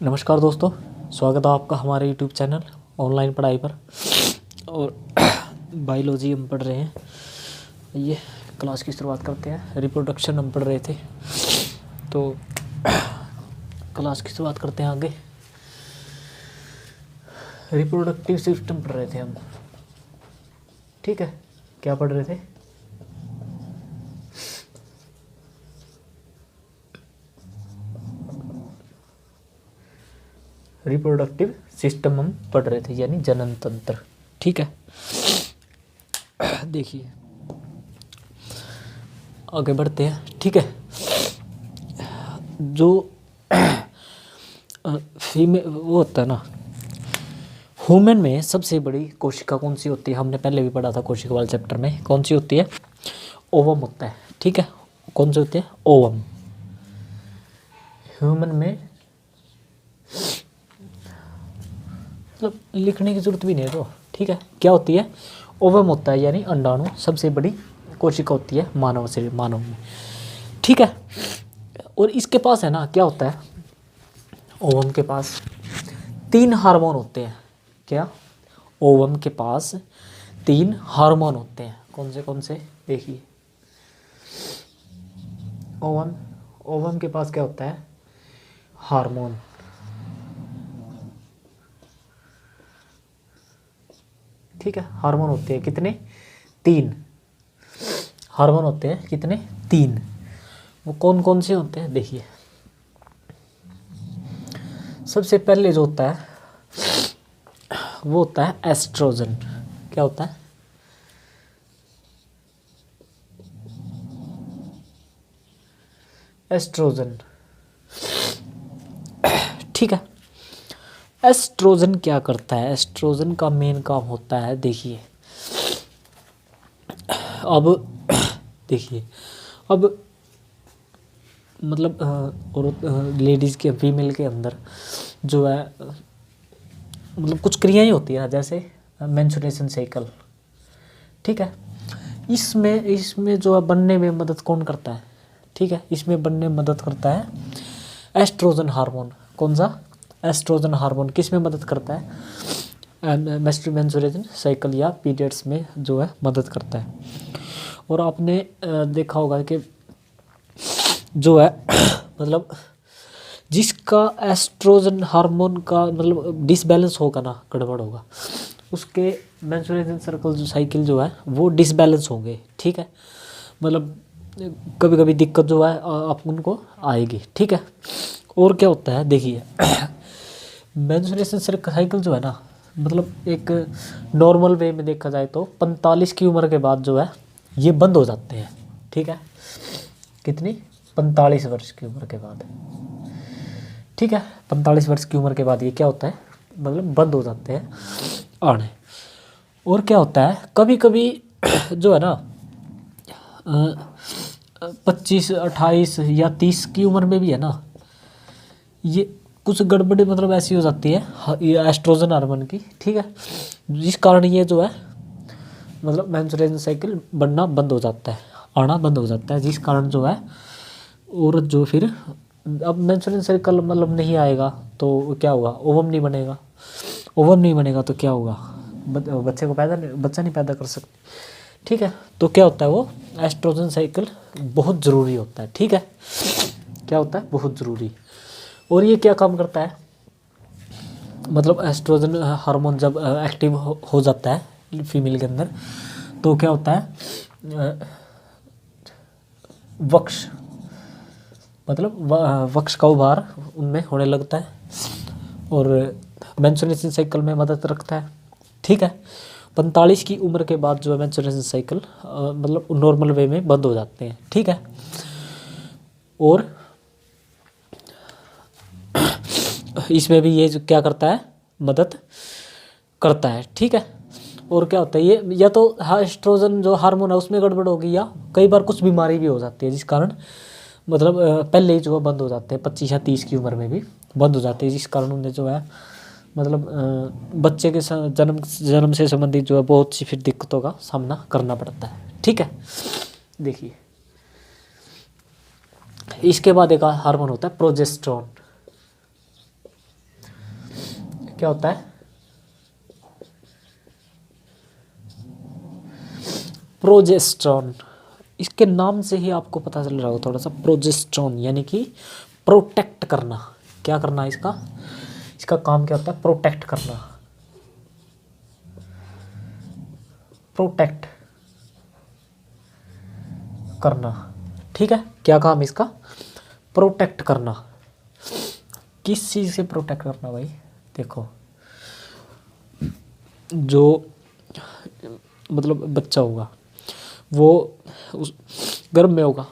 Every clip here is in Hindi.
नमस्कार दोस्तों, स्वागत है आपका हमारे YouTube चैनल ऑनलाइन पढ़ाई पर। और बायोलॉजी हम पढ़ रहे हैं। ये क्लास की शुरुआत करते हैं। रिप्रोडक्शन हम पढ़ रहे थे, तो क्लास की शुरुआत करते हैं आगे। रिप्रोडक्टिव सिस्टम पढ़ रहे थे हम, ठीक है। क्या पढ़ रहे थे? रिप्रोडक्टिव सिस्टम हम पढ़ रहे थे, यानी जनन तंत्र, ठीक है। देखिए आगे बढ़ते हैं, ठीक है। जो फीमेल वो होता है ना, ह्यूमन में सबसे बड़ी कोशिका कौन सी होती है? हमने पहले भी पढ़ा था कोशिका वाले चैप्टर में। कौन सी होती है? ओवम होता है, ठीक है। कौन सी होती है? ओवम। ह्यूमन में मतलब लिखने की जरूरत भी नहीं है, तो ठीक है। क्या होती है? ओवम होता है, यानी अंडाणु सबसे बड़ी कोशिका होती है मानव में, ठीक है। और इसके पास है ना, क्या होता है? ओवम के पास 3 हार्मोन होते हैं। क्या? ओवम के पास 3 हार्मोन होते हैं। कौन से? देखिए, ओवम के पास क्या होता है? हार्मोन। ठीक है, हार्मोन होते हैं कितने? 3 हार्मोन होते हैं। कितने? 3। वो कौन कौन से होते हैं? देखिए, सबसे पहले जो होता है वो होता है एस्ट्रोजन। क्या होता है? एस्ट्रोजन, ठीक है। एस्ट्रोजन क्या करता है? एस्ट्रोजन का मेन काम होता है, देखिए अब देखिए अब मतलब औरत लेडीज़ के, फीमेल के अंदर जो है मतलब कुछ क्रियाएं होती है, जैसे मेंस्ट्रुएशन साइकिल, ठीक है। इसमें जो है बनने में मदद कौन करता है? ठीक है, इसमें बनने में मदद करता है एस्ट्रोजन हार्मोन। कौन सा? एस्ट्रोजन हार्मोन किस में मदद करता है? मेंस्ट्रुएशन साइकिल या पीरियड्स में जो है मदद करता है। और आपने देखा होगा कि जो है मतलब जिसका एस्ट्रोजन हार्मोन का मतलब डिसबैलेंस होगा ना, गड़बड़ होगा, उसके मेंस्ट्रुएशन सर्कल जो साइकिल जो है वो डिसबैलेंस होंगे, ठीक है। मतलब कभी कभी दिक्कत जो है आप उनको आएगी, ठीक है। और क्या होता है? देखिए मेंस्ट्रुएशन साइकिल जो है ना, मतलब एक नॉर्मल वे में देखा जाए तो 45 की उम्र के बाद जो है ये बंद हो जाते हैं, ठीक है। कितनी? 45 वर्ष की उम्र के बाद, ठीक है। 45 वर्ष की उम्र के बाद ये क्या होता है? मतलब बंद हो जाते हैं आने। और क्या होता है? कभी कभी जो है ना 25, 28 या 30 की उम्र में भी है ना, ये कुछ गड़बड़ी मतलब ऐसी हो जाती है ये एस्ट्रोजन हार्मोन की, ठीक है। जिस कारण ये जो है मतलब मेंस्ट्रुएशन साइकिल बनना बंद हो जाता है, आना बंद हो जाता है, जिस कारण जो है औरत जो फिर अब मेंस्ट्रुएशन साइकिल मतलब नहीं आएगा तो क्या होगा? ओवम नहीं बनेगा। ओवम नहीं बनेगा तो क्या होगा? बच्चे को बच्चा नहीं पैदा कर सकते, ठीक है। तो क्या होता है? वो एस्ट्रोजन साइकिल बहुत ज़रूरी होता है, ठीक है। क्या होता है? बहुत ज़रूरी। और ये क्या काम करता है? मतलब एस्ट्रोजन हार्मोन जब एक्टिव हो जाता है फीमेल के अंदर, तो क्या होता है? वक्ष मतलब वक्ष का उभार उनमें होने लगता है और मेंस्ट्रुएशन साइकिल में मदद रखता है, ठीक है। 45 की उम्र के बाद जो है मेंस्ट्रुएशन साइकिल मतलब नॉर्मल वे में बंद हो जाते हैं, ठीक है। और इसमें भी ये जो क्या करता है? मदद करता है, ठीक है। और क्या होता है? ये या तो एस्ट्रोजन जो हार्मोन है उसमें गड़बड़ होगी, या कई बार कुछ बीमारी भी हो जाती है जिस कारण मतलब पहले ही जो है बंद हो जाते हैं, 25 या 30 की उम्र में भी बंद हो जाते हैं, जिस कारण उन्हें जो है मतलब बच्चे के जन्म से संबंधित जो है बहुत सी फिर दिक्कतों का सामना करना पड़ता है, ठीक है। देखिए इसके बाद एक हार्मोन होता है प्रोजेस्टेरोन। क्या होता है, प्रोजेस्टेरॉन। इसके नाम से ही आपको पता चल रहा होगा थोड़ा सा, प्रोजेस्टेरॉन यानी कि प्रोटेक्ट करना। क्या करना है इसका, इसका काम क्या होता है, प्रोटेक्ट करना, प्रोटेक्ट करना। ठीक है, क्या काम इसका, प्रोटेक्ट करना। किस चीज़ से प्रोटेक्ट करना भाई, देखो जो मतलब बच्चा होगा वो उस गर्भ में होगा,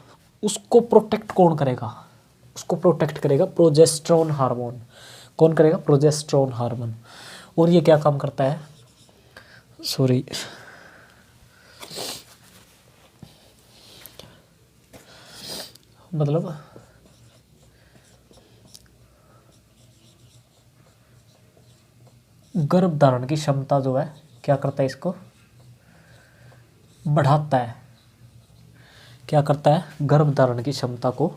उसको प्रोटेक्ट कौन करेगा, उसको प्रोटेक्ट करेगा प्रोजेस्टेरॉन हार्मोन। कौन करेगा, प्रोजेस्टेरॉन हार्मोन। और ये क्या काम करता है, सॉरी मतलब गर्भ धारण की क्षमता जो है क्या करता है, इसको बढ़ाता है। क्या करता है, गर्भ धारण की क्षमता को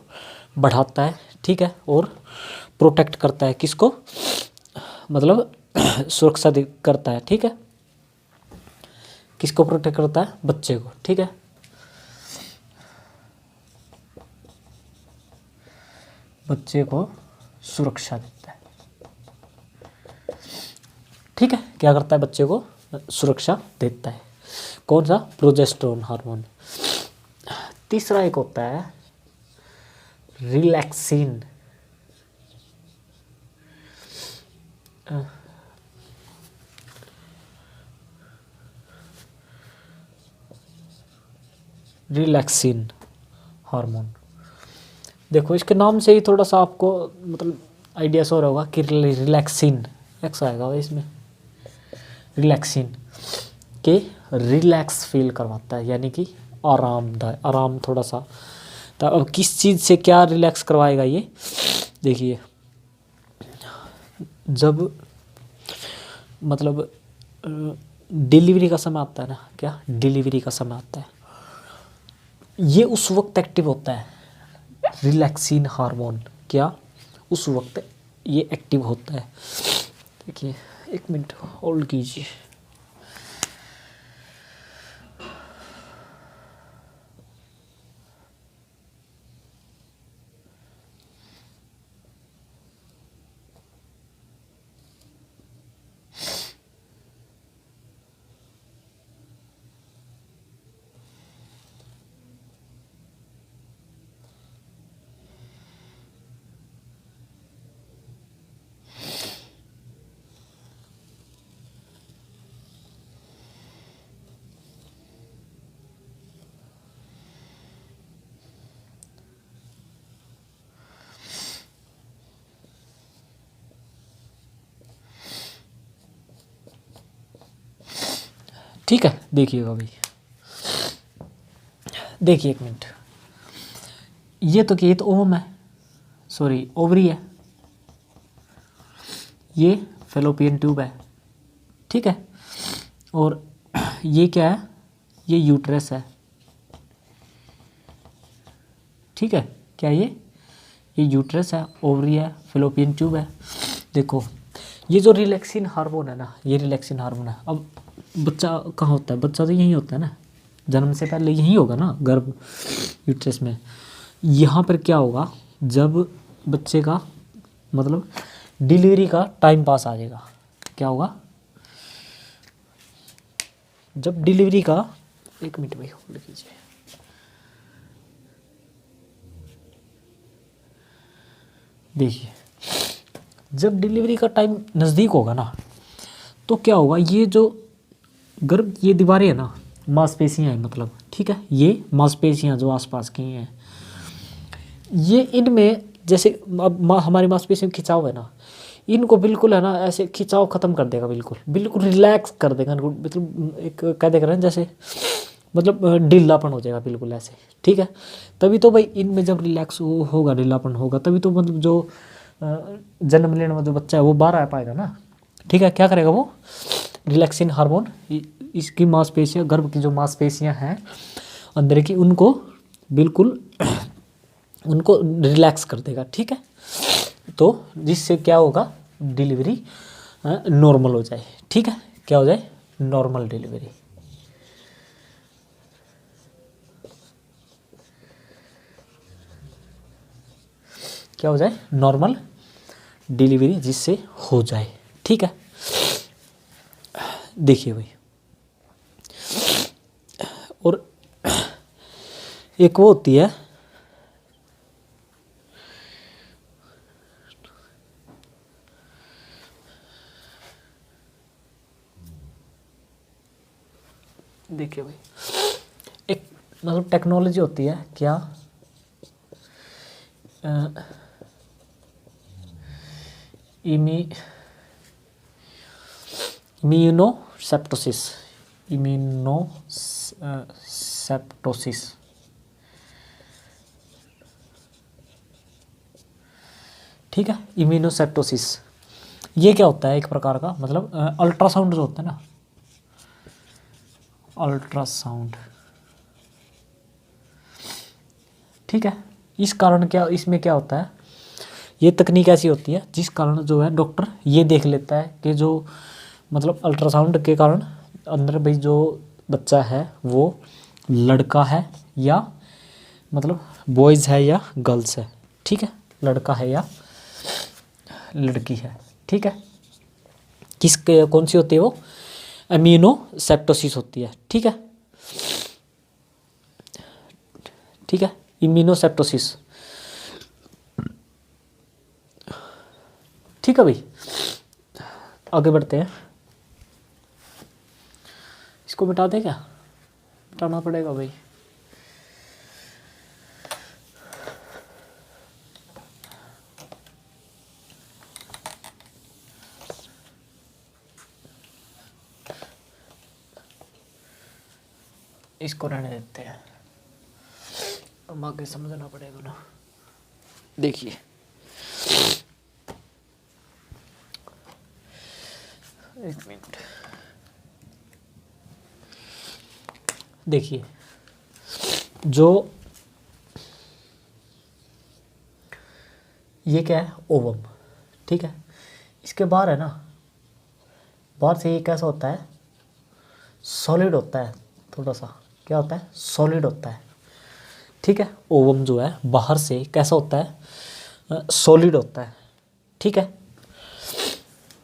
बढ़ाता है। ठीक है, और प्रोटेक्ट करता है किसको, मतलब सुरक्षा करता है। ठीक है, किसको प्रोटेक्ट करता है, बच्चे को। ठीक है, बच्चे को सुरक्षा देता है। ठीक है, क्या करता है, बच्चे को सुरक्षा देता है। कौन सा, प्रोजेस्टेरॉन हार्मोन। तीसरा एक होता है रिलैक्सिन। Relaxin hormone. देखो इसके नाम से ही थोड़ा सा आपको मतलब आइडिया सो रहा होगा कि रिलैक्सिन एक्स आएगा भाई इसमें। रिलैक्सिन के रिलैक्स फील करवाता है, यानी कि आरामदायक, आराम थोड़ा सा। तो अब किस चीज़ से क्या रिलैक्स करवाएगा ये, देखिए जब मतलब डिलीवरी का समय आता है ना, क्या डिलीवरी का समय आता है, ये उस वक्त एक्टिव होता है रिलैक्सिन हार्मोन। क्या, उस वक्त ये एक्टिव होता है। देखिए एक मिनट होल्ड कीजिए। ठीक है, देखिएगा भाई, देखिए एक मिनट, ये तो क्या, तो ओवम है, सॉरी ओवरी है, ये फेलोपियन ट्यूब है। ठीक है, और ये क्या है, ये यूट्रस है। ठीक है, क्या ये यूट्रस है, ओवरी है, फेलोपियन ट्यूब है। देखो ये जो रिलैक्सिन हार्मोन है ना, ये रिलैक्सिन हार्मोन है। अब बच्चा कहाँ होता है, बच्चा तो यहीं होता है ना, जन्म से पहले यहीं होगा ना, गर्भ यूट्रस में। यहाँ पर क्या होगा, जब बच्चे का मतलब डिलीवरी का टाइम पास आ जाएगा, क्या होगा, जब डिलीवरी का, एक मिनट भाई होल्ड कीजिए। देखिए जब डिलीवरी का टाइम नज़दीक होगा ना, तो क्या होगा, ये जो गर्भ, ये दीवारें है ना, मांसपेशियाँ हैं मतलब। ठीक है, ये मांसपेशियाँ जो आसपास की हैं, ये इनमें जैसे अब हमारी मांसपेशियों में खिंचाव है ना, इनको बिल्कुल है ना ऐसे खिंचाव ख़त्म कर देगा, बिल्कुल बिल्कुल रिलैक्स कर देगा इनको, मतलब एक कह देगा ना जैसे, मतलब ढीलापन हो जाएगा बिल्कुल ऐसे। ठीक है, तभी तो भाई इनमें जब रिलैक्स होगा, ढीलापन होगा, तभी तो मतलब जो जन्म लेने वाला जो बच्चा है वो बाहर आ पाएगा ना। ठीक है, क्या करेगा वो, रिलैक्सिन हार्मोन इसकी मांसपेशियाँ, गर्भ की जो मांसपेशियाँ हैं अंदर की, उनको बिल्कुल उनको रिलैक्स कर देगा। ठीक है, तो जिससे क्या होगा, डिलीवरी नॉर्मल हो जाए। ठीक है, क्या हो जाए, नॉर्मल डिलीवरी। क्या हो जाए, नॉर्मल डिलीवरी जिससे हो जाए। ठीक है, देखिए भाई, और एक वो होती है देखिए भाई, एक मतलब टेक्नोलॉजी होती है क्या, इमी इम्यूनोसेप्टोसिस, इम्यूनोसेप्टोसिस। ठीक है, इम्यूनोसेप्टोसिस ये क्या होता है, एक प्रकार का मतलब अल्ट्रासाउंड जो होता है ना, अल्ट्रासाउंड। ठीक है, इस कारण क्या, इसमें क्या होता है, ये तकनीक ऐसी होती है जिस कारण जो है डॉक्टर ये देख लेता है कि जो मतलब अल्ट्रासाउंड के कारण अंदर भाई जो बच्चा है वो लड़का है या मतलब बॉयज़ है या गर्ल्स है। ठीक है, लड़का है या लड़की है। ठीक है, कौन सी होती है वो, इम्यूनोसेप्टोसिस होती है। ठीक है, ठीक है, इम्यूनोसेप्टोसिस। ठीक है भाई, आगे बढ़ते हैं। इसको मिटा दें क्या, मिटाना पड़ेगा भाई। इसको रहने देते हैं, अब आगे समझना पड़ेगा ना। देखिए, एक मिनट, देखिए जो ये क्या है, ओवम। ठीक है, इसके बाहर है ना, बाहर से ये कैसा होता है, सॉलिड होता है थोड़ा सा। क्या होता है, सॉलिड होता है। ठीक है, ओवम जो है बाहर से कैसा होता है, सॉलिड होता है। ठीक है,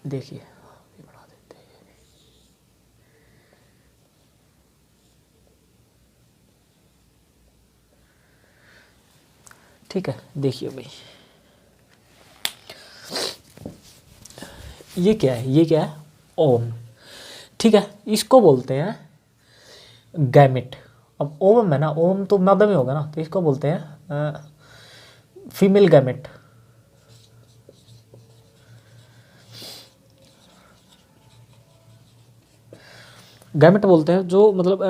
देखिए ये बना देते हैं। ठीक है, देखिए भाई, ये क्या है, ये क्या है, ओवम। ठीक है, इसको बोलते हैं गैमेट। अब ओवम है ना, ओवम तो मादा में होगा ना, तो इसको बोलते हैं फीमेल गैमेट। गैमेट बोलते हैं जो मतलब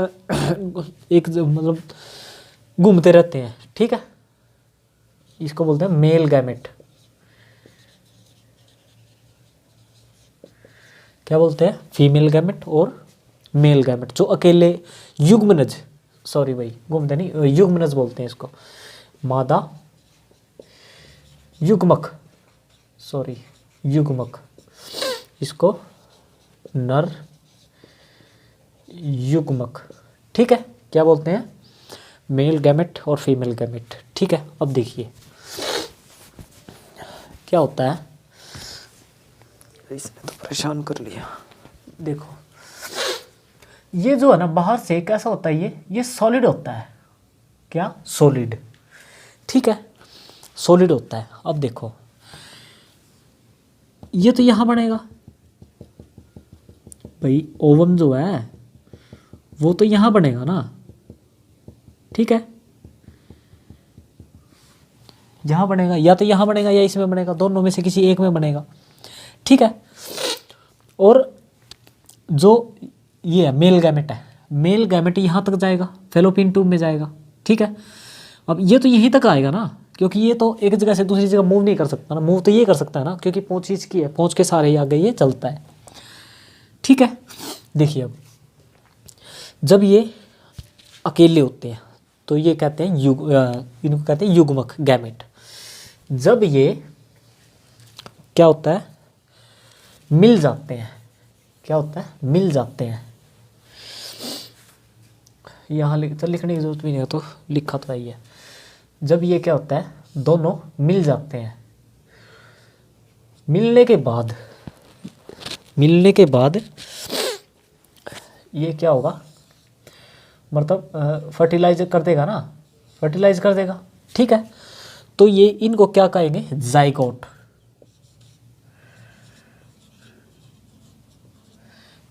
एक मतलब घूमते रहते हैं। ठीक है, इसको बोलते हैं मेल गैमेट। क्या बोलते हैं, फीमेल गैमेट और मेल गैमेट, जो अकेले युग्मनज, सॉरी भाई घूमते नहीं, युग्मनज बोलते हैं इसको, मादा युग्मक, सॉरी युग्मक, इसको नर युग्मक। ठीक है, क्या बोलते हैं, मेल गैमेट और फीमेल गैमेट। ठीक है, अब देखिए क्या होता है, इसने तो परेशान कर लिया। देखो ये जो है ना बाहर से कैसा होता है, ये सॉलिड होता है। क्या, सॉलिड। ठीक है, सॉलिड होता है। अब देखो ये तो यहां बनेगा भाई, ओवम जो है वो तो यहां बनेगा ना। ठीक है, यहां बनेगा, या तो यहां बनेगा या इसमें बनेगा, दोनों में से किसी एक में बनेगा। ठीक है, और जो ये है मेल गैमेट है, मेल गैमेट यहाँ तक जाएगा, फेलोपियन ट्यूब में जाएगा। ठीक है, अब ये तो यहीं तक आएगा ना, क्योंकि ये तो एक जगह से दूसरी जगह मूव नहीं कर सकता ना, मूव तो ये कर सकता है ना, क्योंकि पूंछ इसकी है, पूंछ के सारे ही आगे ये चलता है। ठीक है, देखिए अब जब ये अकेले होते हैं तो ये कहते हैं इनको कहते हैं युग्मक गैमेट। जब ये क्या होता है, मिल जाते हैं। क्या होता है? मिल जाते हैं। यहाँ तो लिखने की जरूरत भी नहीं है, तो लिखा तो है ही है। जब ये क्या होता है, दोनों मिल जाते हैं, मिलने के बाद ये क्या होगा, मतलब फर्टिलाइज कर देगा ना, फर्टिलाइज कर देगा। ठीक है, तो ये इनको क्या कहेंगे? जाइगोट।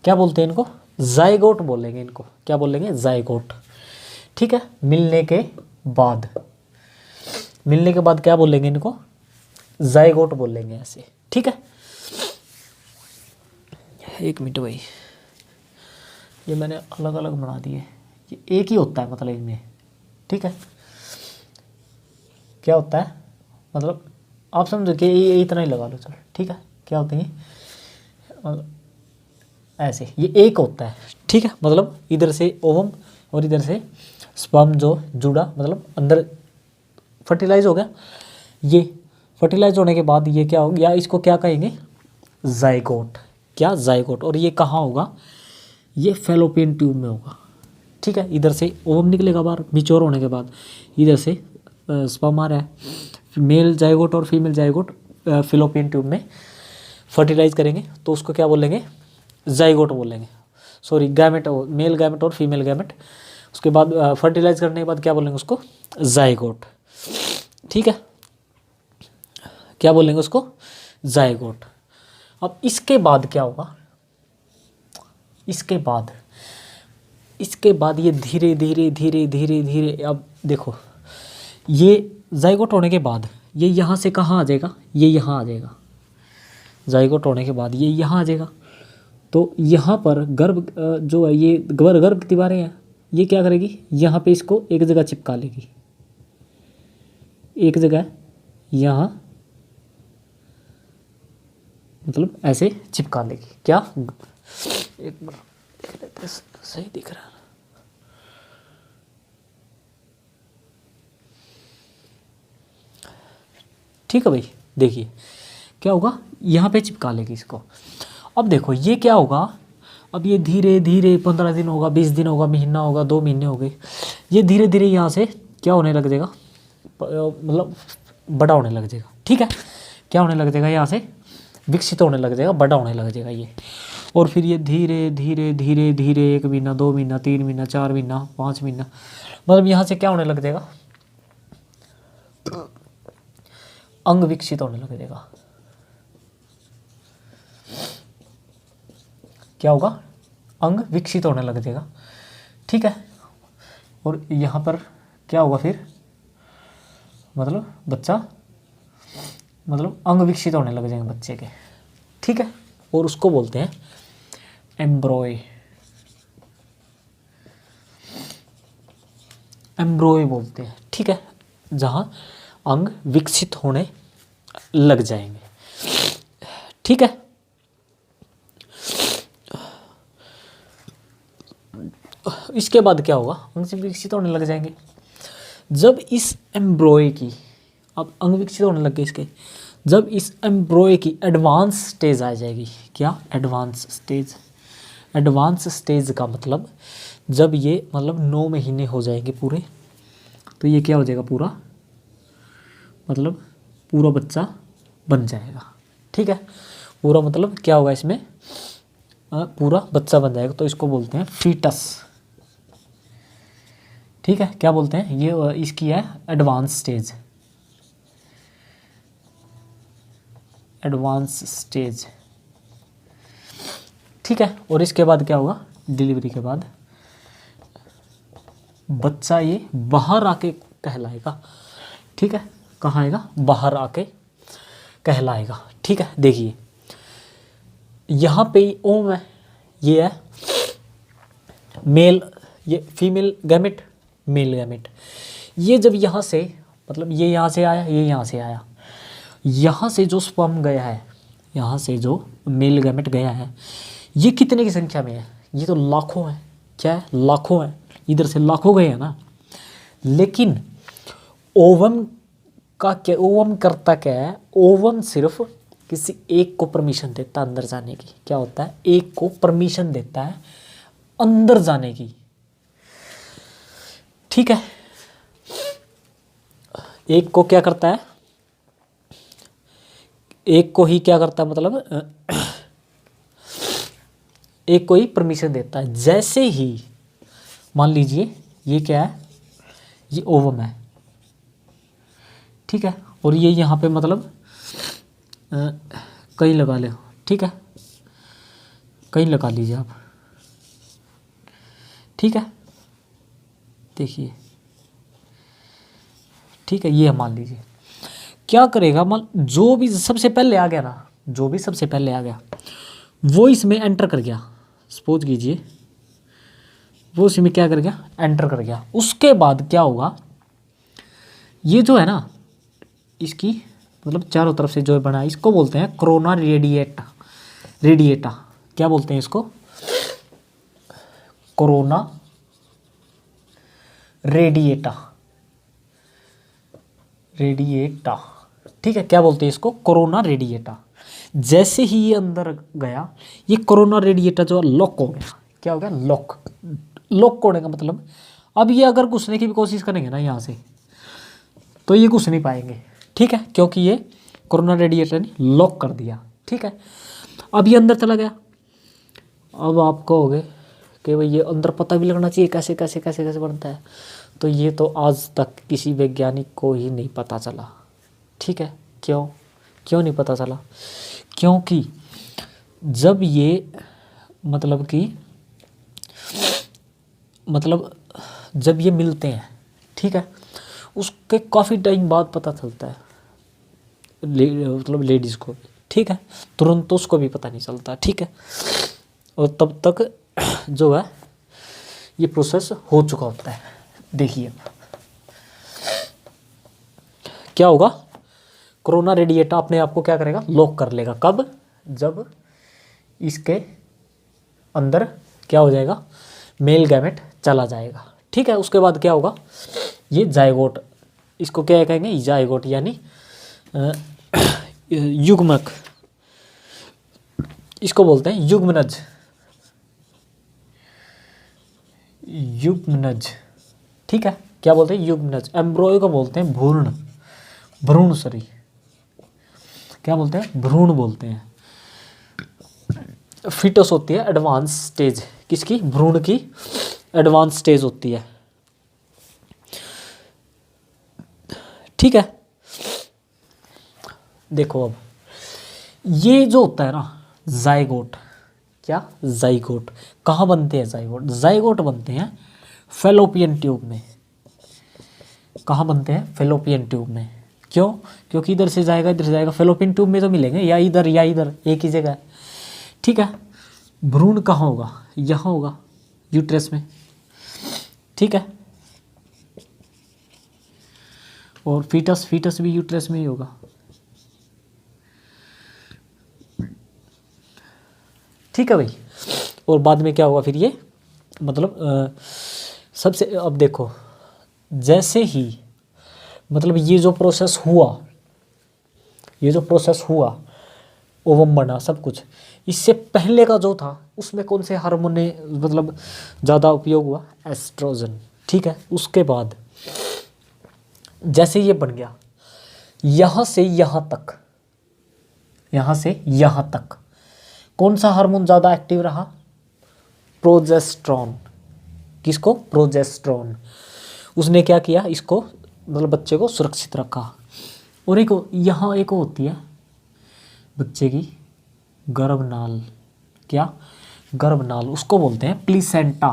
क्या बोलते हैं इनको? जाइगोट बोलेंगे इनको। क्या बोलेंगे? जाइगोट। ठीक है, मिलने के बाद क्या बोलेंगे इनको? जाइगोट बोलेंगे ऐसे। ठीक है, एक मिनट भाई, ये मैंने अलग अलग बना दिए, ये एक ही होता है मतलब इनमें। ठीक है, क्या होता है मतलब आप समझो कि ये इतना ही लगा लो, चलो ठीक है। क्या होते हैं मतलब ऐसे, ये एक होता है। ठीक है, मतलब इधर से ओवम और इधर से स्पर्म जो जुड़ा, मतलब अंदर फर्टिलाइज हो गया। ये फर्टिलाइज होने के बाद ये क्या हो गया, इसको क्या कहेंगे? जाइगोट। क्या? जाइगोट। और ये कहाँ होगा? ये फैलोपियन ट्यूब में होगा। ठीक है, इधर से ओवम निकलेगा बाहर मिच्योर होने के बाद, इधर से स्पर्म आ रहा है, मेल जाइगोट और फीमेल जाइगोट फैलोपियन ट्यूब में फर्टिलाइज करेंगे, तो उसको क्या बोलेंगे? जाइगोट बोलेंगे। सॉरी, गैमेट, मेल गैमेट और फीमेल गैमेट, उसके बाद फर्टिलाइज करने के बाद क्या बोलेंगे उसको? जाइगोट। ठीक है, क्या बोलेंगे उसको? जाइगोट। अब इसके बाद क्या होगा? इसके बाद ये धीरे धीरे अब देखो, ये जाइगोट होने के बाद ये यहाँ से कहाँ आ जाएगा? ये यहाँ आ जाएगा। जाइगोट होने के बाद ये यहाँ आ जाएगा, तो यहाँ पर गर्भ जो है, ये गर्भ दीवारें हैं, ये क्या करेगी? यहाँ पे इसको एक जगह चिपका लेगी, एक जगह यहाँ, मतलब ऐसे चिपका लेगी। क्या? एक बार देख लेते हैं, सही दिख रहा है। ठीक है भाई, देखिए क्या होगा, यहाँ पे चिपका लेगी इसको। अब देखो ये क्या होगा, अब ये धीरे धीरे 15 दिन होगा, 20 दिन होगा, महीना होगा, 2 महीने हो गए, ये धीरे धीरे यहाँ से क्या होने लग जाएगा, मतलब बड़ा होने लग जाएगा। ठीक है, क्या होने लग जाएगा? यहाँ से विकसित होने लग जाएगा, बड़ा होने लग जाएगा ये। और फिर ये धीरे धीरे धीरे धीरे 1 महीना, 2 महीना, 3 महीना, 4 महीना, 5 महीना, मतलब यहाँ से क्या होने लग जाएगा? अंग विकसित होने लग जाएगा। क्या होगा? अंग विकसित होने लग जाएगा। ठीक है, और यहाँ पर क्या होगा फिर? मतलब बच्चा, मतलब अंग विकसित होने लग जाएंगे बच्चे के। ठीक है, और उसको बोलते हैं एम्ब्रॉय। एम्ब्रॉय बोलते हैं। ठीक है, जहाँ अंग विकसित होने लग जाएंगे। ठीक है, इसके बाद क्या होगा? अंग से विकसित होने लग जाएंगे। जब इस एम्ब्रॉय की, अब अंग विकसित होने लग गए इसके, जब इस एम्ब्रॉय की एडवांस स्टेज आ जाएगी। क्या? Advance stage. एडवांस स्टेज का मतलब जब ये मतलब 9 महीने हो जाएंगे पूरे, तो ये क्या हो जाएगा? पूरा, मतलब पूरा बच्चा बन जाएगा। ठीक है, पूरा मतलब क्या होगा इसमें? पूरा बच्चा बन जाएगा, तो इसको बोलते हैं फीटस। ठीक है, क्या बोलते हैं? ये इसकी है एडवांस स्टेज। Advance stage. ठीक है, और इसके बाद क्या होगा? डिलीवरी के बाद बच्चा ये बाहर आके कहलाएगा। ठीक है, कहाँ आएगा? बाहर आके कहलाएगा। ठीक है, देखिए यहाँ पे ओम है, ये है मेल, ये फीमेल गैमेट, मेल गैमेट। ये जब यहाँ से, मतलब ये यहाँ से आया, ये यहाँ से आया, यहाँ से जो स्पर्म गया है, यहाँ से जो मेल गैमेट गया है, ये कितने की संख्या में है? ये तो लाखों है। क्या है? लाखों है। इधर से लाखों गए हैं ना। लेकिन ओवम का क्या, ओवम करता क्या है? ओवम सिर्फ किसी एक को परमिशन देता है अंदर जाने की। क्या होता है? एक को परमिशन देता है अंदर जाने की। ठीक है, एक को क्या करता है, एक को ही क्या करता है, मतलब एक को ही परमिशन देता है। जैसे ही मान लीजिए ये क्या है, ये ओवम है, ठीक है, और ये यहाँ पे मतलब कहीं लगा ले, ठीक है, कहीं लगा लीजिए आप, ठीक है, देखिए, ठीक है, ये मान लीजिए क्या करेगा, मान जो भी सबसे पहले आ गया ना, जो भी सबसे पहले आ गया वो इसमें एंटर कर गया, सपोज कीजिए वो इसमें क्या कर गया, एंटर कर गया। उसके बाद क्या होगा, ये जो है ना इसकी मतलब चारों तरफ से जो बना है इसको बोलते हैं कोरोना रेडिएटा। रेडिएटा क्या बोलते हैं इसको, कोरोना रेडिएटा। रेडिएटा, ठीक है, क्या बोलते हैं इसको, कोरोना रेडिएटा। जैसे ही ये अंदर गया, ये कोरोना रेडिएटा जो लॉक हो गया। क्या हो गया, लॉक। लॉक होने का मतलब अब ये अगर घुसने की भी कोशिश करेंगे ना यहाँ से तो ये घुस नहीं पाएंगे, ठीक है, क्योंकि ये कोरोना रेडिएटर ने लॉक कर दिया। ठीक है, अब ये अंदर चला गया। अब आप कहोगे कि भाई ये अंदर पता भी लगना चाहिए कैसे कैसे कैसे कैसे बनता है, तो ये तो आज तक किसी वैज्ञानिक को ही नहीं पता चला। ठीक है, क्यों क्यों नहीं पता चला, क्योंकि जब ये मतलब जब ये मिलते हैं, ठीक है, उसके काफ़ी टाइम बाद पता चलता है मतलब लेडीज़ को भी, ठीक है, तुरंत तो उसको भी पता नहीं चलता। ठीक है, और तब तक जो है ये प्रोसेस हो चुका होता है। देखिए क्या होगा, कोरोना रेडिएटा अपने आप को क्या करेगा, लॉक कर लेगा। कब, जब इसके अंदर क्या हो जाएगा, मेल गैमेट चला जाएगा। ठीक है, उसके बाद क्या होगा, ये जायगोट, इसको क्या कहेंगे, जायगोट यानी युग्मक, इसको बोलते हैं युग्मनज। युग्मनज, ठीक है, क्या बोलते हैं, युग्मनज। एम्ब्रॉय को बोलते हैं भ्रूण, भ्रूण सॉरी, क्या बोलते हैं, भ्रूण बोलते हैं। फीटस होती है एडवांस स्टेज, किसकी, भ्रूण की एडवांस स्टेज होती है। ठीक है, देखो अब ये जो होता है ना जाइगोट, क्या, जाइगोट कहाँ बनते हैं, जाइगोट, जाइगोट बनते हैं फैलोपियन ट्यूब में। कहाँ बनते हैं, फैलोपियन ट्यूब में। क्यों, क्योंकि इधर से जाएगा इधर से जाएगा, फैलोपियन ट्यूब में तो मिलेंगे, या इधर एक ही जगह। ठीक है, भ्रूण कहाँ होगा, यहाँ होगा, यूट्रस में। ठीक है, और फीटस भी यूट्रस में ही होगा। ठीक है भाई, और बाद में क्या होगा फिर ये, मतलब सबसे, अब देखो जैसे ही मतलब ये जो प्रोसेस हुआ, ओवम बना सब कुछ, इससे पहले का जो था उसमें कौन से हार्मोन ने मतलब ज़्यादा उपयोग हुआ, एस्ट्रोजन। ठीक है, उसके बाद जैसे ये बन गया, यहाँ से यहाँ तक कौन सा हार्मोन ज़्यादा एक्टिव रहा, प्रोजेस्टेरॉन। किसको, प्रोजेस्टेरॉन। उसने क्या किया, इसको मतलब बच्चे को सुरक्षित रखा। और यहाँ एक होती है बच्चे की गर्भनाल, क्या, गर्भनाल, उसको बोलते हैं प्लीसेंटा।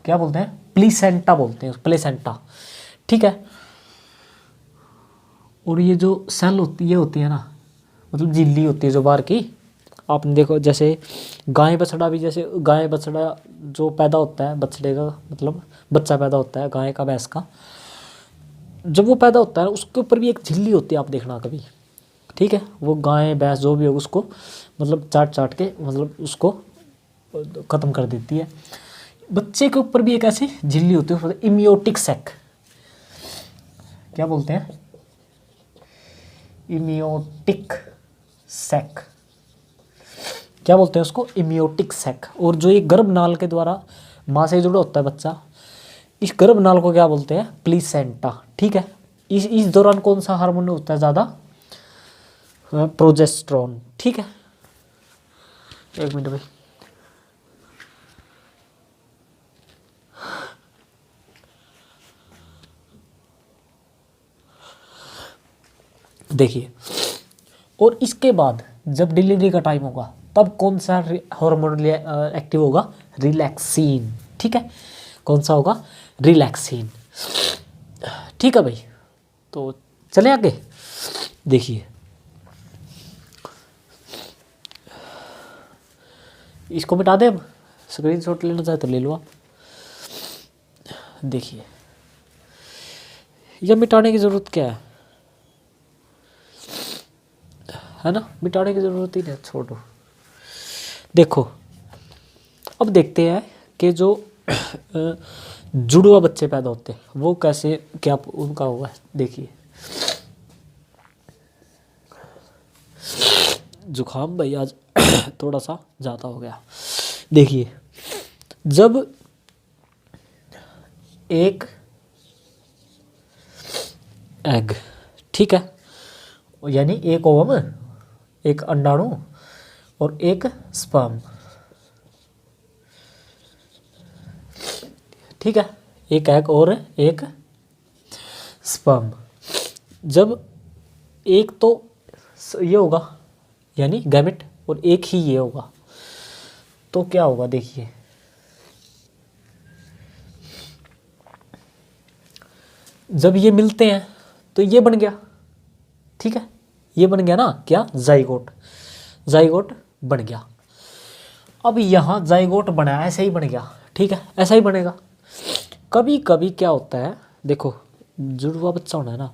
क्या बोलते हैं, प्लीसेंटा बोलते हैं, प्लेसेंटा। ठीक है, और ये जो सेल होती है ना, मतलब झिल्ली होती है जो बाहर की, आपने देखो जैसे गाय बछड़ा भी, जैसे गाय बछड़ा जो पैदा होता है, बछड़े का मतलब बच्चा पैदा होता है गाय का, भैंस का, जब वो पैदा होता है उसके ऊपर भी एक झिल्ली होती है, आप देखना कभी। ठीक है, वो गाय भैंस जो भी हो उसको मतलब चाट के मतलब उसको ख़त्म कर देती है। बच्चे के ऊपर भी एक ऐसी झिल्ली होती है, इम्योटिक सैक, क्या बोलते हैं, इमियोटिक सैक, क्या बोलते हैं उसको, इमियोटिक सैक। और जो ये गर्भनाल के द्वारा माँ से जुड़ा होता है बच्चा, इस गर्भनाल को क्या बोलते हैं, प्लीसेंटा। ठीक है, इस दौरान कौन सा हार्मोन होता है ज़्यादा, प्रोजेस्टेरोन। ठीक है, एक मिनट भाई। देखिए, और इसके बाद जब डिलीवरी का टाइम होगा तब कौन सा हार्मोन एक्टिव होगा, रिलैक्सिन। ठीक है, कौन सा होगा, रिलैक्सिन। ठीक है भाई, तो चले आगे। देखिए, इसको मिटा दे, अब स्क्रीनशॉट लेना चाहे तो ले लो आप। देखिए, यह मिटाने की ज़रूरत क्या है ना, मिटाने की ज़रूरत ही नहीं, छोड़ो। देखो, अब देखते हैं कि जो जुड़वा बच्चे पैदा होते हैं वो कैसे, क्या उनका हुआ है। देखिए, जुखाम भाई आज थोड़ा सा ज़्यादा हो गया। देखिए, जब एक एग, ठीक है, यानी एक ओवम, एक अंडाणु और एक स्पर्म, ठीक है, एक एग और एक स्पर्म, जब एक तो ये होगा यानी गैमेट और एक ही ये होगा, तो क्या होगा। देखिए, जब ये मिलते हैं तो ये बन गया, ठीक है, ये बन गया ना क्या, जाइगोट, जाइगोट बन गया। अब यहाँ जाइगोट बना, ऐसे ही बन गया, ठीक है, ऐसा ही बनेगा। कभी कभी क्या होता है, देखो, जुड़वा बच्चा होना है ना,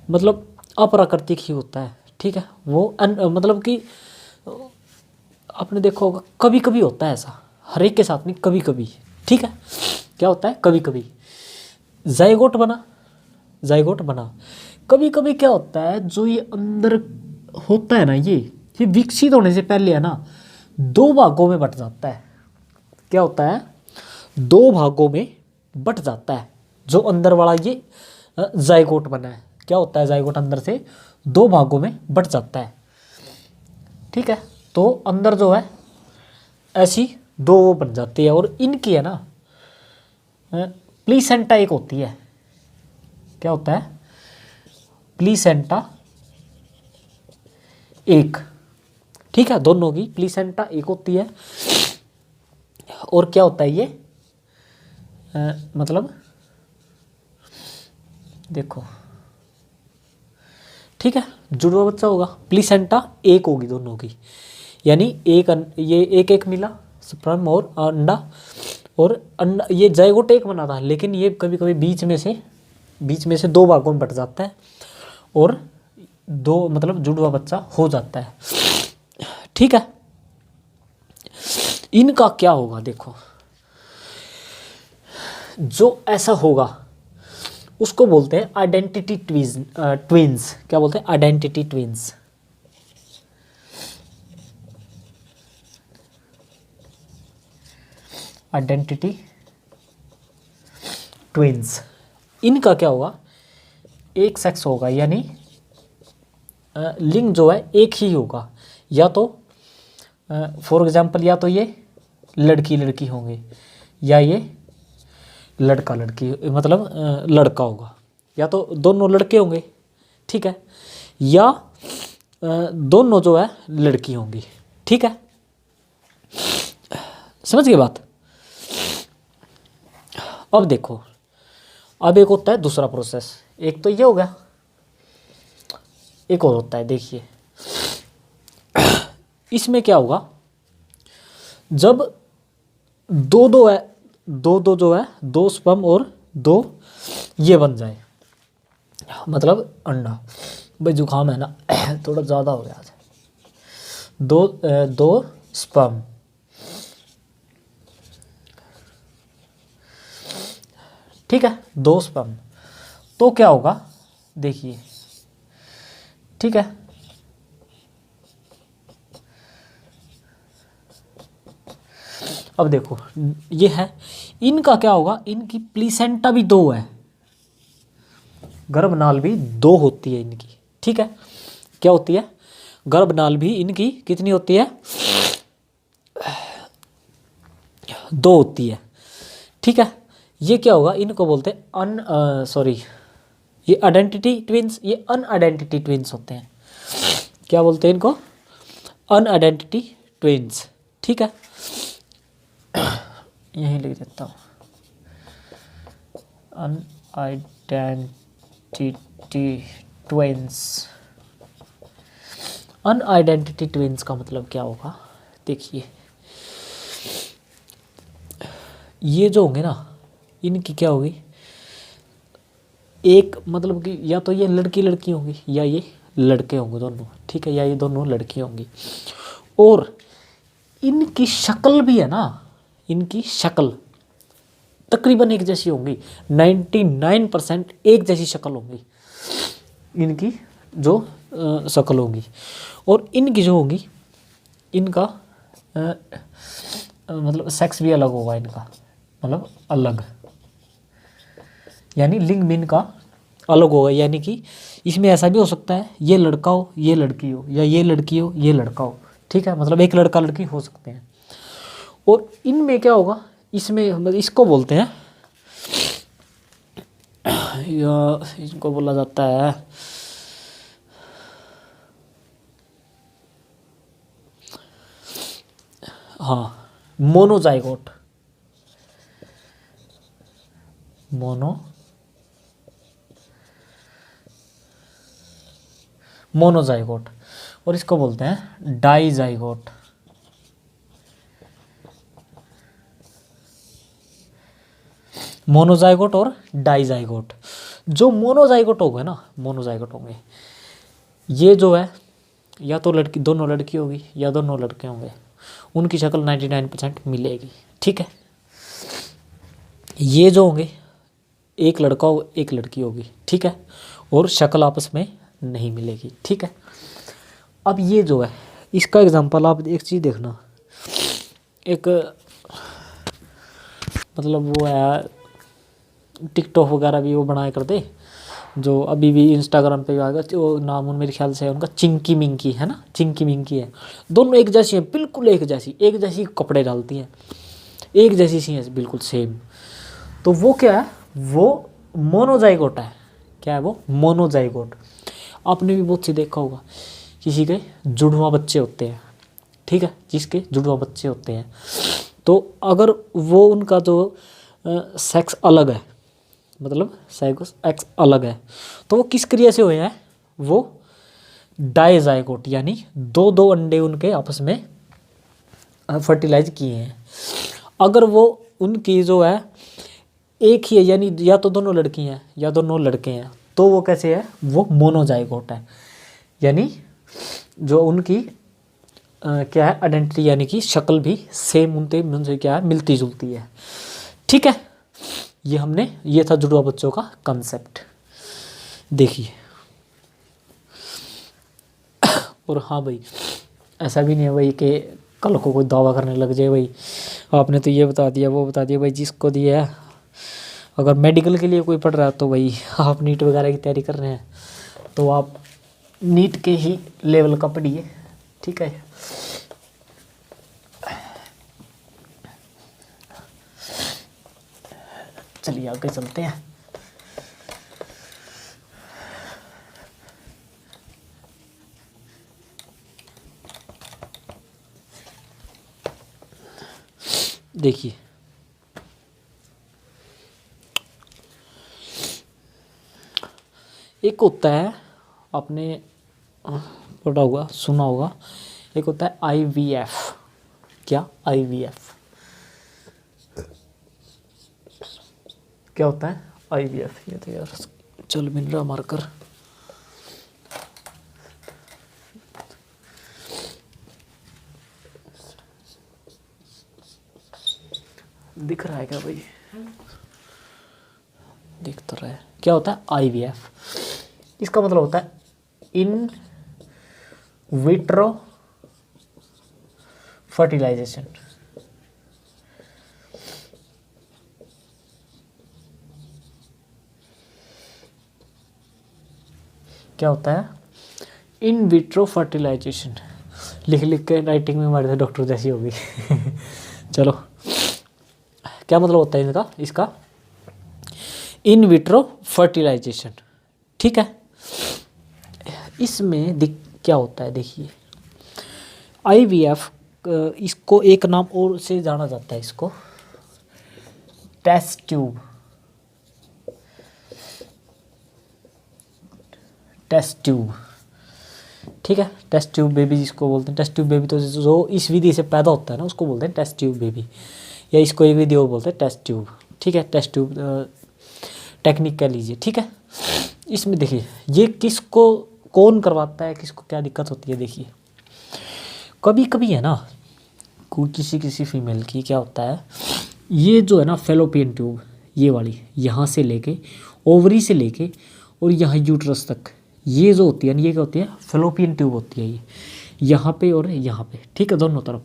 मतलब अप्राकृतिक ही होता है, ठीक है, वो मतलब कि आपने देखा होगा कभी कभी होता है ऐसा, हर एक के साथ नहीं, कभी कभी, ठीक है, क्या होता है, कभी कभी जाइगोट बना, जाइगोट बना। कभी कभी क्या होता है, जो ये अंदर होता है ना, ये विकसित होने से पहले है ना, दो भागों में बट जाता है। क्या होता है, दो भागों में बट जाता है, जो अंदर वाला ये जाइगोट बना है। क्या होता है, जाइगोट अंदर से दो भागों में बट जाता है, ठीक है, तो अंदर जो है ऐसी दो वो बन जाती है। और इनकी है ना प्लीसेंटा एक होती है। क्या होता है, प्लीसेंटा एक, ठीक है, दोनों की प्लीसेंटा एक होती है। और क्या होता है ये, मतलब देखो, ठीक है, जुड़वा बच्चा होगा, प्लीसेंटा एक होगी दोनों की, यानी एक ये एक एक मिला, स्पर्म और अंडा, और अंडा ये जाइगोट एक बना था, लेकिन ये कभी कभी बीच में से दो भागों में बट जाता है और दो मतलब जुड़वा बच्चा हो जाता है, ठीक है। इनका क्या होगा, देखो, जो ऐसा होगा उसको बोलते हैं आइडेंटिटी ट्विंस। क्या बोलते हैं, आइडेंटिटी ट्विंस। आइडेंटिटी ट्विंस, इनका क्या होगा, एक सेक्स होगा, यानी लिंग जो है एक ही होगा, या तो फॉर एग्जांपल या तो ये लड़की लड़की होंगे, या ये लड़का लड़की, मतलब लड़का होगा, या तो दोनों लड़के होंगे, ठीक है, या दोनों जो है लड़की होंगी, ठीक है, समझ गए बात। अब देखो, अब एक होता है दूसरा प्रोसेस, एक तो ये हो गया, एक और होता है, देखिए, इसमें क्या होगा, जब दो दो है, दो जो है, दो स्पर्म और दो ये बन जाए, मतलब अंडा, भाई जुकाम है ना थोड़ा ज़्यादा हो गया आज, दो स्पर्म, ठीक है, दो स्पर्म, तो क्या होगा, देखिए, ठीक है। अब देखो ये है, इनका क्या होगा, इनकी प्लीसेंटा भी 2 है, गर्भनाल भी 2 होती है इनकी, ठीक है। क्या होती है, गर्भनाल भी इनकी कितनी होती है, 2 होती है, ठीक है। ये क्या होगा, इनको बोलते हैं सॉरी, ये आइडेंटिटी ट्विंस, ये अनआइडेंटिटी ट्विंस होते हैं। क्या बोलते हैं इनको, अनआइडेंटिटी ट्विंस, ठीक है। यहीं लिख देता हूँ, अनआइडेंटिटी ट्विंस। अनआइडेंटिटी ट्विंस का मतलब क्या होगा, देखिए ये जो होंगे ना, इनकी क्या होगी, एक मतलब कि या तो ये लड़की लड़की होंगी या ये लड़के होंगे दोनों, ठीक है, या ये दोनों लड़की होंगी। और इनकी शक्ल भी है ना, इनकी शक्ल तकरीबन एक जैसी होंगी, 99% एक जैसी शक्ल होंगी इनकी, जो शक्ल होंगी। और इनकी जो होंगी, इनका मतलब सेक्स भी अलग होगा इनका, मतलब अलग, यानी लिंग भी इनका अलग होगा। यानी कि इसमें ऐसा भी हो सकता है ये लड़का हो ये लड़की हो, या ये लड़की हो ये लड़का हो, ठीक है, मतलब एक लड़का लड़की हो सकते हैं। और इनमें क्या होगा, इसमें मतलब इसको बोलते हैं या इसको बोला जाता है हाँ मोनोजाइगोट, मोनोजाइगोट। और इसको बोलते हैं डाइजाइगोट। मोनोजाइगोट और डाइजाइगोट। जो मोनोजाइगोट होंगे ना, मोनोजाइगोट होंगे, ये जो है या तो लड़की, दोनों लड़की होगी या दोनों लड़के होंगे, उनकी शक्ल 99% मिलेगी, ठीक है। ये जो होंगे एक लड़का हो एक लड़की होगी, ठीक है, और शक्ल आपस में नहीं मिलेगी, ठीक है। अब ये जो है इसका एग्जांपल आप एक चीज़ देखना, एक मतलब वो है टिकटॉक वगैरह भी वो बनाया करते, जो अभी भी इंस्टाग्राम पे भी आएगा, वो नाम उन मेरे ख्याल से है उनका चिंकी मिंकी, है ना, चिंकी मिंकी है। दोनों एक जैसी हैं, बिल्कुल एक जैसी कपड़े डालती हैं, एक जैसी सी हैं बिल्कुल सेम। तो वो क्या है, वो मोनोजाइगोट है। क्या है वो, मोनोजाइगोट। आपने भी बहुत सी देखा होगा, किसी के जुड़वा बच्चे होते हैं, ठीक है, जिसके जुड़वा बच्चे होते हैं, तो अगर वो उनका जो सेक्स अलग है, मतलब सेक्स एक्स अलग है, तो वो किस क्रिया से हुए हैं, वो डाइजाइगोट, यानी 2 अंडे उनके आपस में फर्टिलाइज किए हैं। अगर वो उनकी जो है एक ही है, यानी या तो दोनों लड़की हैं या दोनों लड़के हैं, तो वो कैसे है, वो मोनोजाइगोट है। यानी जो उनकी क्या है आइडेंटिटी, यानी कि शक्ल भी सेम उनसे क्या है, मिलती जुलती है, ठीक है। ये था जुड़वा बच्चों का कंसेप्ट, देखिए। और हाँ भाई, ऐसा भी नहीं है भाई कि कल को कोई दावा करने लग जाए भाई आपने तो ये बता दिया वो बता दिया। भाई जिसको दिया है, अगर मेडिकल के लिए कोई पढ़ रहा है तो भाई आप नीट वगैरह की तैयारी कर रहे हैं तो आप नीट के ही लेवल का पढ़िए, ठीक है। चलिए आगे चलते हैं। देखिए एक होता है, आपने पढ़ा होगा सुना होगा, एक होता है IVF। क्या, IVF क्या होता है, IVF। ये तो यार चल मिल रहा मार्कर, दिख रहा है क्या भाई, दिख तो रहा है। क्या होता है IVF, इसका मतलब होता है इन विट्रो फर्टिलाइजेशन। क्या होता है? In vitro fertilization. लिख लिख के राइटिंग में हमारे डॉक्टर जैसी होगी। चलो, क्या मतलब होता है इसका? In vitro fertilization. ठीक है, इसमें क्या होता है देखिए, IVF, इसको एक नाम और से जाना जाता है, इसको टेस्ट ट्यूब। टेस्ट ट्यूब, ठीक है, टेस्ट ट्यूब बेबी जिसको बोलते हैं। टेस्ट ट्यूब बेबी तो जो इस विधि से पैदा होता है ना, उसको बोलते हैं टेस्ट ट्यूब बेबी, या इसको एक विधि और बोलते हैं टेस्ट ट्यूब। ठीक है, टेस्ट ट्यूब टेक्निक कह लीजिए। ठीक है, इसमें देखिए ये किसको कौन करवाता है, किसको क्या दिक्कत होती है। देखिए कभी कभी है ना, किसी फीमेल की क्या होता है, ये जो है ना फेलोपियन ट्यूब, ये वाली यहाँ से लेके ओवरी से लेके और यहाँ यूट्रस तक, ये जो होती है ना, ये क्या होती है? फेलोपियन ट्यूब होती है ये, यहाँ पे और यहाँ पे। ठीक है, दोनों तरफ।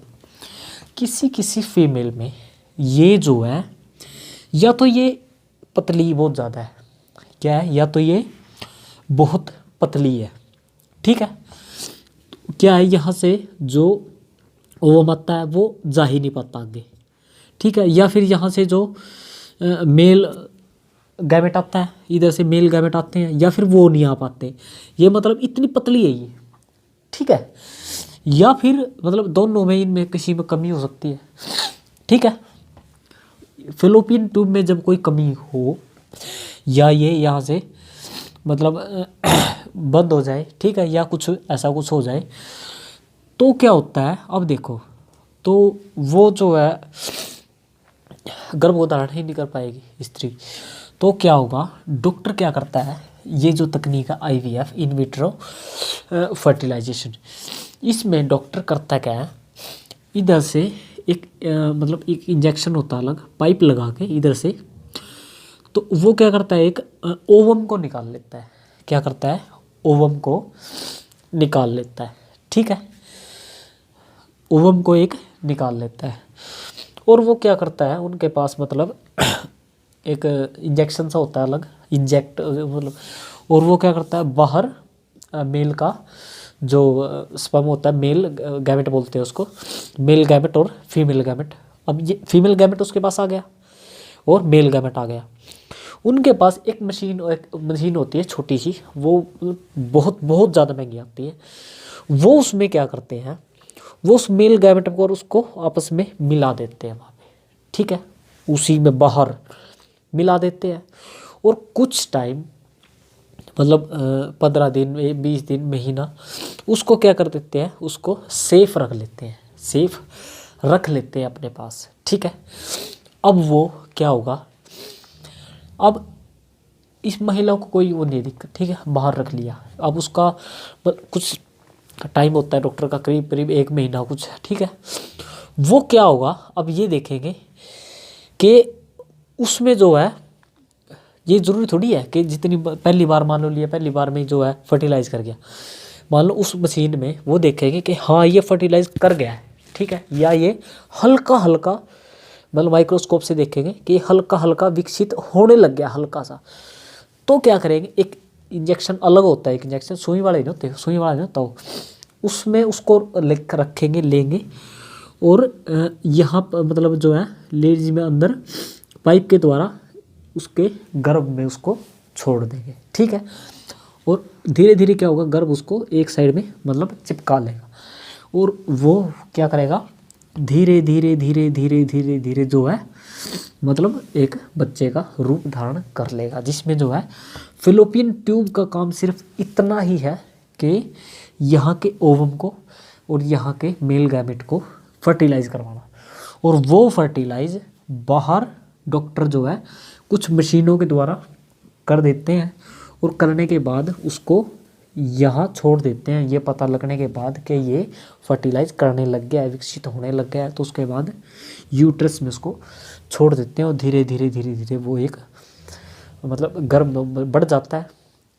किसी किसी फीमेल में ये जो है, या तो ये पतली बहुत ज़्यादा है, क्या है, या तो ये बहुत पतली है। ठीक है, क्या है, यहाँ से जो ओवम आता है वो जा ही नहीं पाता आगे। ठीक है, या फिर यहाँ से जो मेल गैमेट आता है, इधर से मेल गैमेट आते हैं, या फिर वो नहीं आ पाते। ये मतलब इतनी पतली है ये। ठीक है, या फिर मतलब दोनों में, इनमें किसी में कमी हो सकती है। ठीक है, फेलोपियन ट्यूब में जब कोई कमी हो, या ये यहाँ से मतलब बंद हो जाए, ठीक है, या कुछ ऐसा कुछ हो जाए, तो क्या होता है? अब देखो, तो वो जो है गर्भधारण ही नहीं कर पाएगी स्त्री। तो क्या होगा? डॉक्टर क्या करता है, ये जो तकनीक है IVF, इन विट्रो फर्टिलाइजेशन, इसमें डॉक्टर करता क्या है, इधर से एक मतलब एक इंजेक्शन होता है अलग, पाइप लगा के इधर से, तो वो क्या करता है, एक ओवम को निकाल लेता है। क्या करता है? ओवम को निकाल लेता है। ठीक है, ओवम को एक निकाल लेता है, और वो क्या करता है, उनके पास मतलब एक इंजेक्शन सा होता है अलग, इंजेक्ट मतलब, और वो क्या करता है, बाहर मेल का जो स्पर्म होता है, मेल गैमेट बोलते हैं उसको, मेल गैमेट और फीमेल गैमेट। अब ये फीमेल गैमेट उसके पास आ गया और मेल गैमेट आ गया। उनके पास एक मशीन होती है छोटी सी, वो बहुत बहुत ज़्यादा महंगी आती है। वो उसमें क्या करते हैं, वो उस मेल गैमेट को और उसको आपस में मिला देते हैं वहाँ पे। ठीक है, उसी में बाहर मिला देते हैं, और कुछ टाइम मतलब 15 दिन 20 दिन महीना उसको क्या कर देते हैं, उसको सेफ रख लेते हैं, सेफ रख लेते हैं अपने पास। ठीक है, अब वो क्या होगा, अब इस महिला को कोई वो नहीं दिक्कत। ठीक है, बाहर रख लिया, अब उसका कुछ टाइम होता है डॉक्टर का, करीब करीब 1 महीना कुछ। ठीक है, वो क्या होगा, अब ये देखेंगे कि उसमें जो है, ये ज़रूरी थोड़ी है कि जितनी पहली बार मान लो लिया, पहली बार में जो है फर्टिलाइज़ कर गया, मान लो उस मशीन में वो देखेंगे कि हाँ ये फर्टिलाइज़ कर गया है। ठीक है, या ये हल्का हल्का मतलब माइक्रोस्कोप से देखेंगे कि हल्का हल्का विकसित होने लग गया, हल्का सा। तो क्या करेंगे, एक इंजेक्शन अलग होता है, एक इंजेक्शन सुई वाले नहीं होते, सुई वाला नहीं होता वो, उसमें उसको लिख रखेंगे, लेंगे, और यहाँ पर मतलब जो है लेडीज में अंदर पाइप के द्वारा उसके गर्भ में उसको छोड़ देंगे। ठीक है, और धीरे धीरे क्या होगा, गर्भ उसको एक साइड में मतलब चिपका लेगा, और वो क्या करेगा, धीरे धीरे धीरे धीरे धीरे धीरे जो है मतलब एक बच्चे का रूप धारण कर लेगा, जिसमें जो है फेलोपियन ट्यूब का काम सिर्फ इतना ही है कि यहाँ के ओवम को और यहाँ के मेल गैमेट को फर्टिलाइज करवाना, और वो फर्टिलाइज बाहर डॉक्टर जो है कुछ मशीनों के द्वारा कर देते हैं, और करने के बाद उसको यहाँ छोड़ देते हैं। ये पता लगने के बाद कि ये फर्टिलाइज करने लग गया है, विकसित होने लग गया है, तो उसके बाद यूट्रस में उसको छोड़ देते हैं, और धीरे धीरे धीरे धीरे वो एक मतलब गर्भ बढ़ जाता है।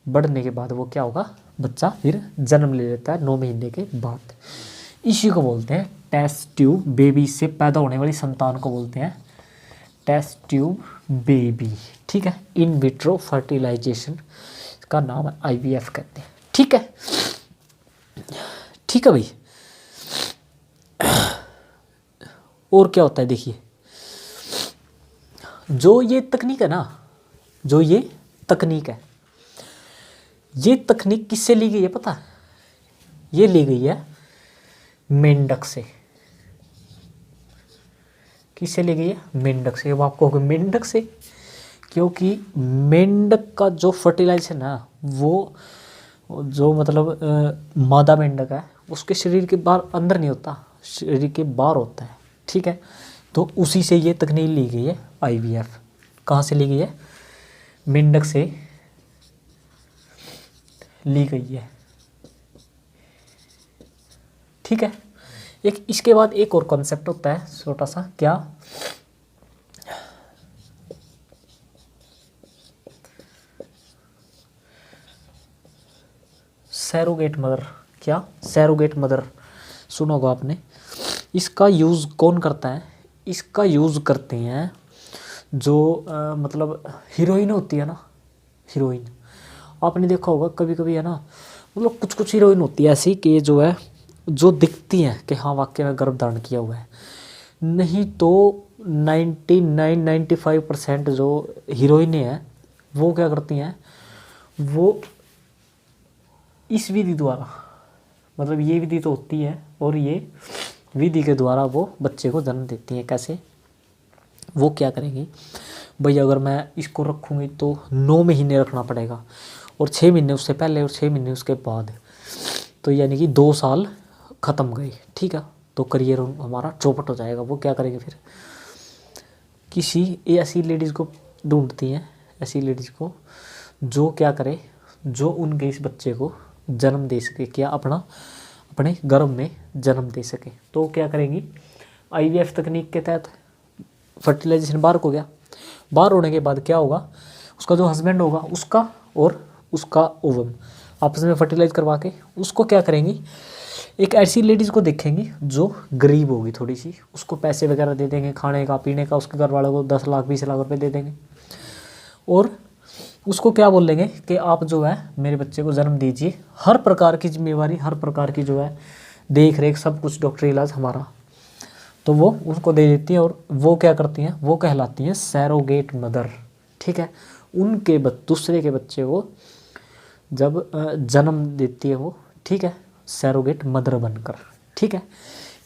बढ़ने के बाद वो क्या होगा, बच्चा फिर जन्म ले लेता है 9 महीने के बाद। इसी को बोलते हैं टेस्ट ट्यूब बेबी, से पैदा होने वाली संतान को बोलते हैं टेस्ट ट्यूब बेबी। ठीक है, इन विट्रो फर्टिलाइजेशन का नाम IVF कहते हैं। ठीक है, ठीक है भाई। और क्या होता है देखिए, जो ये तकनीक है ना, जो ये तकनीक है, ये तकनीक किससे ली गई है पता है? ये ली गई है मेंढक से। किससे ली गई है? मेंढक से। अब आपको कहोगे मेंढक से, क्योंकि मेंढक का जो फर्टिलाइजेशन है वो जो मतलब मादा मेंढक है उसके शरीर के बाहर अंदर नहीं होता, शरीर के बाहर होता है। ठीक है, तो उसी से ये तकनीक ली गई है IVF। कहाँ से ली गई है? मेंढक से ली गई है। ठीक है, एक इसके बाद एक और कॉन्सेप्ट होता है छोटा सा, क्या? Surrogate mother. क्या? सैरोगेट मदर सुना होगा आपने। इसका यूज़ कौन करता है? इसका यूज़ करते हैं जो मतलब हीरोइन होती है ना, हीरोइन। आपने देखा होगा कभी कभी है ना, मतलब कुछ कुछ हीरोइन होती है ऐसी कि जो है, जो दिखती हैं कि हाँ वाकई में गर्भ धारण किया हुआ है, नहीं तो 99-95% जो हीरोइनें हैं वो क्या करती हैं, वो इस विधि द्वारा, मतलब ये विधि तो होती है और ये विधि के द्वारा वो बच्चे को जन्म देती हैं। कैसे? वो क्या करेंगी भाई, अगर मैं इसको रखूँगी तो 9 महीने रखना पड़ेगा, और 6 महीने उससे पहले और 6 महीने उसके बाद, तो यानी कि 2 साल ख़त्म गए। ठीक है, तो करियर हमारा चौपट हो जाएगा। वो क्या करेंगे फिर, किसी ऐसी लेडीज़ को ढूंढती हैं, ऐसी लेडीज़ को जो क्या करे, जो उनके इस बच्चे को जन्म दे सके, क्या अपने गर्भ में जन्म दे सके। तो क्या करेंगी, IVF तकनीक के तहत फर्टिलाइजेशन बाहर हो गया। बाहर होने के बाद क्या होगा, उसका जो हस्बैंड होगा उसका और उसका ओवम आपस में फर्टिलाइज करवा के उसको क्या करेंगी, एक ऐसी लेडीज़ को देखेंगी जो गरीब होगी थोड़ी सी, उसको पैसे वगैरह दे देंगे, खाने का पीने का, उसके घर वालों को 10 लाख 20 लाख रुपए दे देंगे, और उसको क्या बोल देंगे कि आप जो है मेरे बच्चे को जन्म दीजिए, हर प्रकार की जिम्मेवारी, हर प्रकार की जो है देख रेख, सब कुछ डॉक्टरी इलाज हमारा। तो वो उसको दे देती है, और वो क्या करती हैं, वो कहलाती हैं सैरोगेट मदर। ठीक है, उनके दूसरे के बच्चे को जब जन्म देती है वो, ठीक है, सैरोगेट मदर बनकर। ठीक है,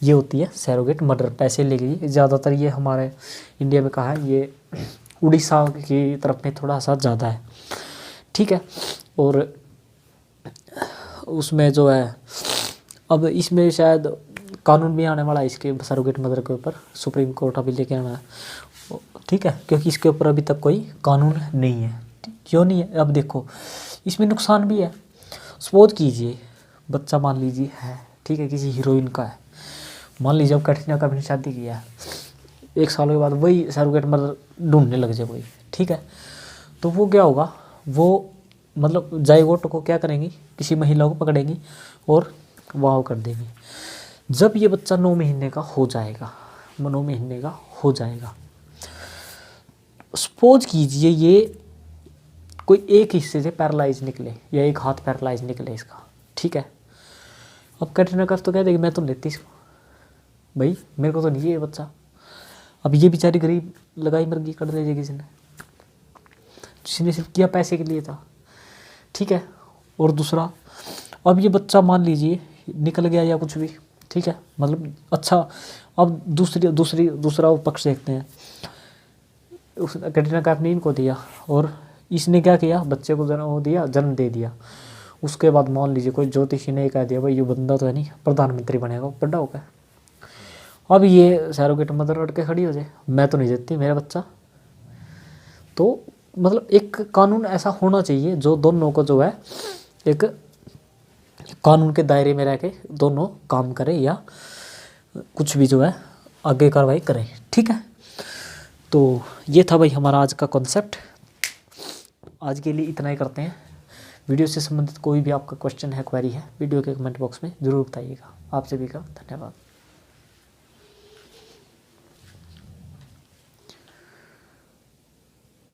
ये होती है सैरोगेट मदर। पैसे ले गई ज़्यादातर, ये हमारे इंडिया में कहा है, ये उड़ीसा की तरफ में थोड़ा सा ज़्यादा है। ठीक है, और उसमें जो है अब इसमें शायद कानून भी आने वाला है इसके सैरोगेट मदर के ऊपर, सुप्रीम कोर्ट अभी लेके आना है। ठीक है, क्योंकि इसके ऊपर अभी तक कोई कानून नहीं है। क्यों नहीं है? अब देखो इसमें नुकसान भी है। सपोज कीजिए बच्चा मान लीजिए है, ठीक है, किसी हीरोइन का है, मान लीजिए अब कैटरीना कैफ ने शादी किया है, 1 साल के बाद वही सैरोगेट मदर ढूंढने लग जाए कोई। ठीक है, तो वो क्या होगा, वो मतलब जाइगोट को क्या करेंगी, किसी महिला को पकड़ेंगी और वाव कर देंगी। जब ये बच्चा 9 महीने का हो जाएगा, 9 महीने का हो जाएगा, सपोज कीजिए ये कोई एक हिस्से से पैरालाइज निकले या एक हाथ पैरालाइज निकले इसका। ठीक है, अब कैटरीना कैफ तो कह देगी मैं तो लेती इसको, भाई मेरे को तो नहीं है ये बच्चा। अब ये बेचारी गरीब लगाई मर्गी कर दे किसी ने, जिसने सिर्फ किया पैसे के लिए था। ठीक है, और दूसरा, अब ये बच्चा मान लीजिए निकल गया या कुछ भी, ठीक है, मतलब अच्छा, अब दूसरा पक्ष देखते हैं। उस कैटरीना कैफ ने इनको दिया और इसने क्या किया, बच्चे को जन्म दे दिया। उसके बाद मान लीजिए कोई ज्योतिषी ने कह दिया भाई ये बंदा तो है नहीं प्रधानमंत्री बनेगा, बड़ा हो गया। अब ये सैरोगेट मदर अड़ के खड़ी हो जाए, मैं तो नहीं देती मेरा बच्चा। तो मतलब एक कानून ऐसा होना चाहिए जो दोनों को जो है एक कानून के दायरे में रह के दोनों काम करें या कुछ भी जो है आगे कार्रवाई करें। ठीक है, तो ये था भाई हमारा आज का कॉन्सेप्ट। आज के लिए इतना ही करते हैं, वीडियो से संबंधित कोई भी आपका क्वेश्चन है, क्वेरी है, वीडियो के कमेंट बॉक्स में ज़रूर बताइएगा। आप सभी का धन्यवाद।